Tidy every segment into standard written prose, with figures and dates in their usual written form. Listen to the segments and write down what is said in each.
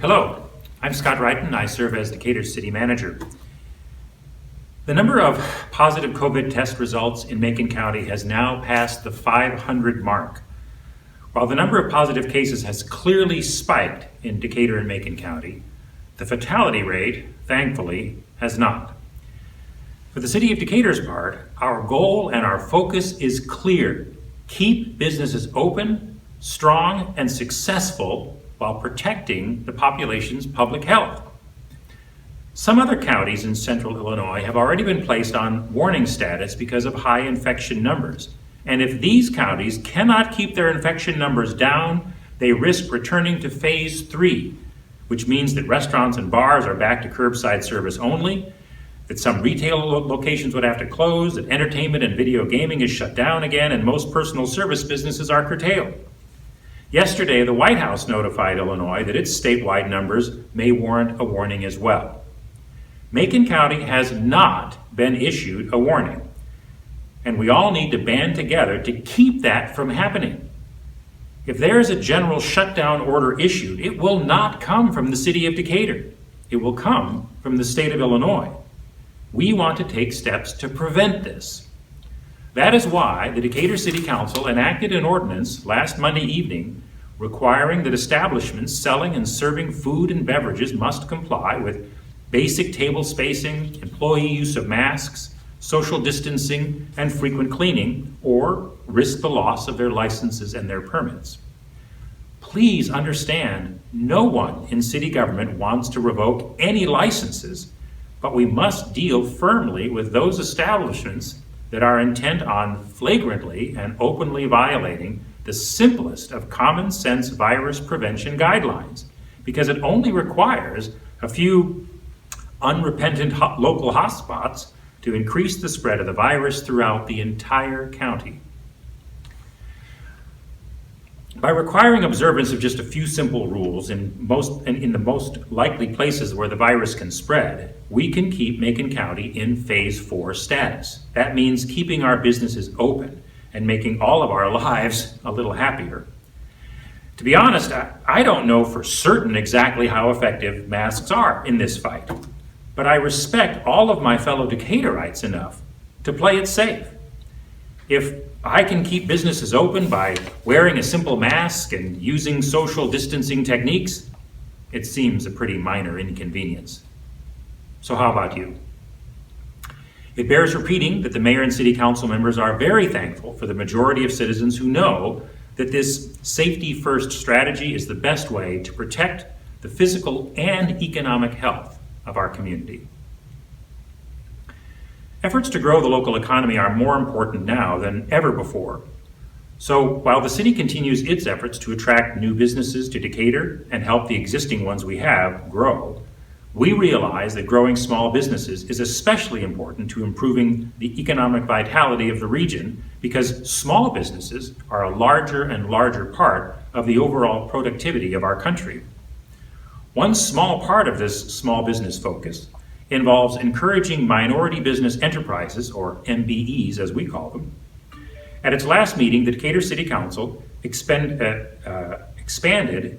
Hello, I'm Scott Wrighton. I serve as Decatur's City Manager. The number of positive COVID test results in Macon County has now passed the 500 mark. While the number of positive cases has clearly spiked in Decatur and Macon County, the fatality rate, thankfully, has not. For the City of Decatur's part, our goal and our focus is clear. Keep businesses open, strong, and successful while protecting the population's public health. Some other counties in central Illinois have already been placed on warning status because of high infection numbers. And if these counties cannot keep their infection numbers down, they risk returning to phase 3, which means that restaurants and bars are back to curbside service only, that some retail locations would have to close, that entertainment and video gaming is shut down again, and most personal service businesses are curtailed. Yesterday, the White House notified Illinois that its statewide numbers may warrant a warning as well. Macon County has not been issued a warning, and we all need to band together to keep that from happening. If there is a general shutdown order issued, it will not come from the City of Decatur. It will come from the state of Illinois. We want to take steps to prevent this. That is why the Decatur City Council enacted an ordinance last Monday evening requiring that establishments selling and serving food and beverages must comply with basic table spacing, employee use of masks, social distancing, and frequent cleaning, or risk the loss of their licenses and their permits. Please understand, no one in city government wants to revoke any licenses, but we must deal firmly with those establishments that are intent on flagrantly and openly violating the simplest of common sense virus prevention guidelines, because it only requires a few unrepentant local hotspots to increase the spread of the virus throughout the entire county. By requiring observance of just a few simple rules in the most likely places where the virus can spread, we can keep Macon County in phase 4 status. That means keeping our businesses open and making all of our lives a little happier. To be honest, I don't know for certain exactly how effective masks are in this fight, but I respect all of my fellow Decatorites enough to play it safe. If I can keep businesses open by wearing a simple mask and using social distancing techniques, it seems a pretty minor inconvenience. So how about you? It bears repeating that the mayor and city council members are very thankful for the majority of citizens who know that this safety-first strategy is the best way to protect the physical and economic health of our community. Efforts to grow the local economy are more important now than ever before. So while the city continues its efforts to attract new businesses to Decatur and help the existing ones we have grow, we realize that growing small businesses is especially important to improving the economic vitality of the region, because small businesses are a larger and larger part of the overall productivity of our country. One small part of this small business focus involves encouraging minority business enterprises, or MBEs as we call them. At its last meeting, the Decatur City Council expanded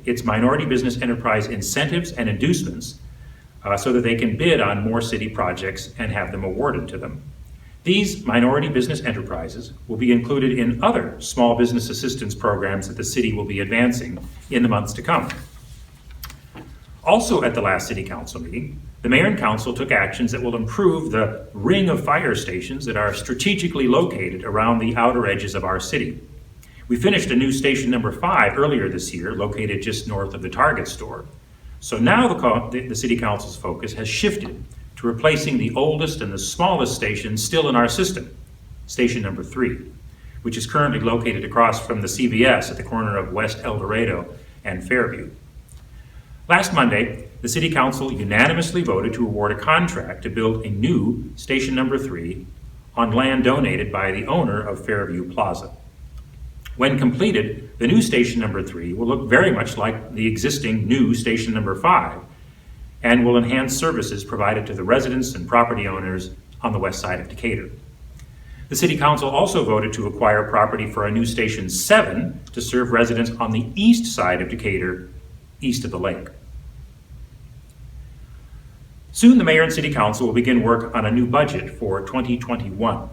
its minority business enterprise incentives and inducements so that they can bid on more city projects and have them awarded to them. These minority business enterprises will be included in other small business assistance programs that the city will be advancing in the months to come. Also at the last City Council meeting, the Mayor and Council took actions that will improve the ring of fire stations that are strategically located around the outer edges of our city. We finished a new station number 5 earlier this year, located just north of the Target store. So now the City Council's focus has shifted to replacing the oldest and the smallest station still in our system, station number 3, which is currently located across from the CVS at the corner of West El Dorado and Fairview. Last Monday, the City Council unanimously voted to award a contract to build a new station number 3 on land donated by the owner of Fairview Plaza. When completed, the new station number 3 will look very much like the existing new station number 5 and will enhance services provided to the residents and property owners on the west side of Decatur. The City Council also voted to acquire property for a new Station 7 to serve residents on the east side of Decatur, east of the lake. Soon, the mayor and city council will begin work on a new budget for 2021.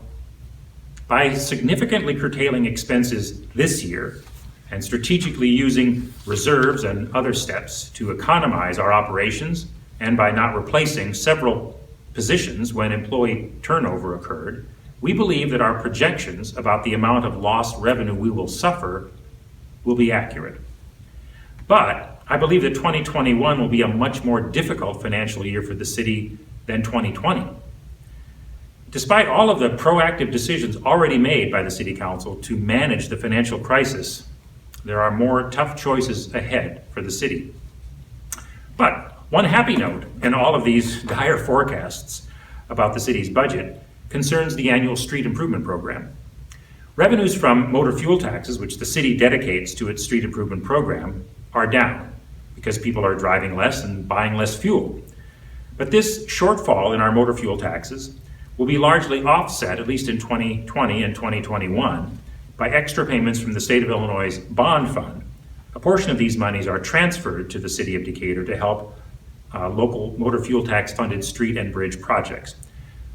By significantly curtailing expenses this year and strategically using reserves and other steps to economize our operations, and by not replacing several positions when employee turnover occurred, we believe that our projections about the amount of lost revenue we will suffer will be accurate. But I believe that 2021 will be a much more difficult financial year for the city than 2020. Despite all of the proactive decisions already made by the City Council to manage the financial crisis, there are more tough choices ahead for the city. But one happy note in all of these dire forecasts about the city's budget concerns the annual street improvement program. Revenues from motor fuel taxes, which the city dedicates to its street improvement program, are down because people are driving less and buying less fuel. But this shortfall in our motor fuel taxes will be largely offset, at least in 2020 and 2021, by extra payments from the state of Illinois' bond fund. A portion of these monies are transferred to the city of Decatur to help local motor fuel tax funded street and bridge projects.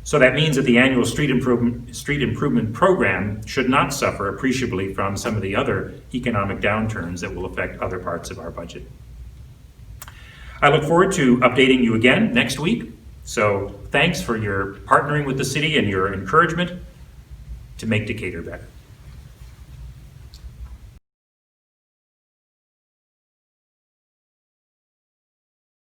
So that means that the annual street improvement program should not suffer appreciably from some of the other economic downturns that will affect other parts of our budget. I look forward to updating you again next week. So thanks for your partnering with the city and your encouragement to make Decatur better.